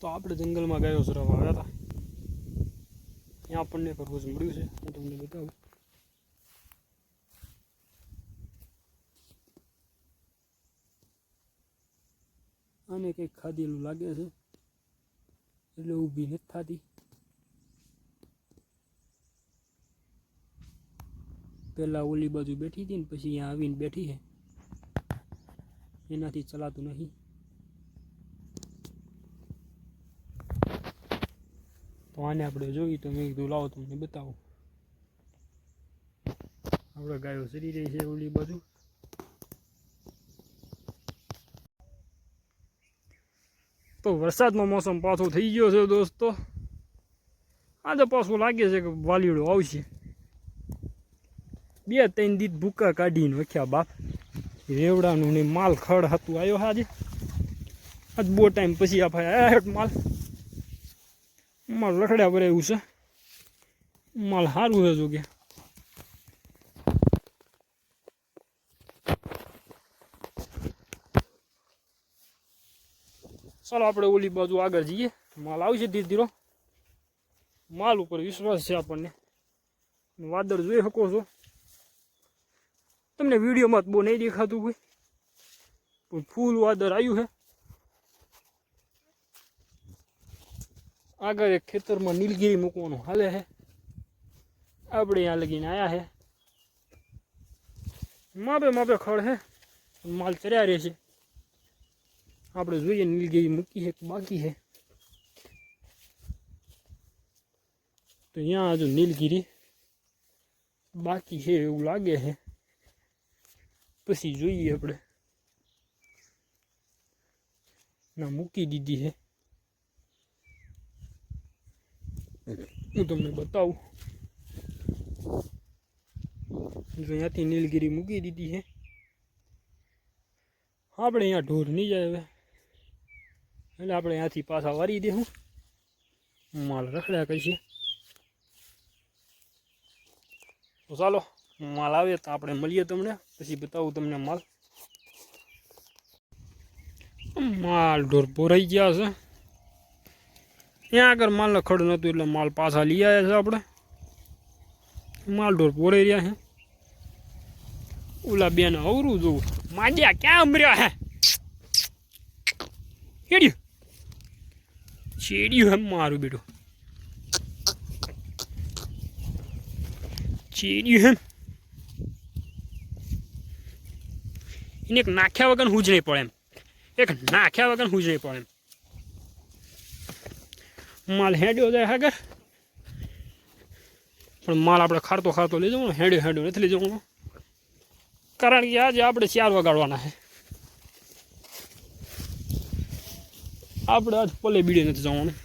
તો આપણે જંગલમાં ગાયો ચરાવવા આવ્યા હતા. ત્યાં આપણને ખરગોશ મળ્યું છે, હું તમને બતાવું. આને કંઈક ખાધેલું લાગે છે એટલે ઊભી નથી થતી. પહેલાં ઓલી બાજુ બેઠી હતી ને પછી અહીંયા આવીને બેઠી છે, એનાથી ચલાતું નહીં. તો આને આપણે જોઈ તો મેં કીધું લાવો તમને બતાવું. આપણે ગાયો ચરી રહી છે ઓલી બાજુ. તો વરસાદનો મોસમ પાછો થઈ ગયો છે દોસ્તો. આજે પાછું લાગે છે કે વાલીડો આવશે. 2-3 દી ભૂકા કાઢીને વખ્યા બાપ. રેવડાનું ને માલ ખડ હતું આવ્યો આજે. આજ બહુ ટાઈમ પછી આ માલ રખડ્યા પર એવું છે. માલ સારું છે જો કે. ચાલો આપણે ઓલી બાજુ આગળ જઈએ. માલ આવશે ધીરે ધીરે. માલ ઉપર વિશ્વાસ છે આપણને. વાદળ જોઈ શકો છો. તમને વિડીયોમાં બહુ નહીં દેખાતું હોય પણ ફૂલ વાદળ આવ્યું છે. આગળ એક ખેતરમાં નીલગીરી મૂકવાનું હાલે છે. આપણે અહીંયા લગીને આવ્યા છે. માપે ખડ છે, માલ ચર્યા રહેશે. આપણે જોઈએ નીલગીરી મૂકી છે કે બાકી છે. તો અહીંયા હજુ નીલગીરી બાકી છે એવું લાગે છે. પછી જોઈએ આપણે. ના મૂકી દીધી છે. હું તમને બતાવું. અહીંયાથી નીલગીરી મૂકી દીધી છે. આપણે અહીંયા ઢોર નહીં જાય હવે એટલે આપણે અહીંયાથી પાછા વારી દઈશું. માલ રખડ્યા કહીએ. તો ચાલો માલ આવે તો આપણે મળીએ તમને. પછી બતાવું તમને માલ. માલ ઢોર ભરાઈ ગયા છે. ત્યાં આગળ માલ ખડ નહોતું એટલે માલ પાછા લઈ આવ્યા છે આપણે. માલ ઢોર ભરાઈ રહ્યા છે. ઓલા બેન અવરું જોવું. માજ્યા ક્યાં અમર્યા હે? હેડ્યું ચેડ્યું એમ મારું બેટું. ચેડ્યું એમ. એને એક નાખ્યા વગર હું જ નહીં પડે એમ. એક નાખ્યા વગર હું જ નહીં પડે એમ. માલ હેડ્યો જાય આગળ પણ માલ આપણે ખાતો લઈ જવાનો. હેડ્યો નથી લઈ જવાનો કારણ કે આજે આપણે 4 વગાડવાના છે. આપણે આજ પલે બીડે નથી જવાનું.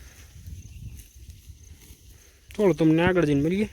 થોડું તમને આગળ જઈને મળીએ.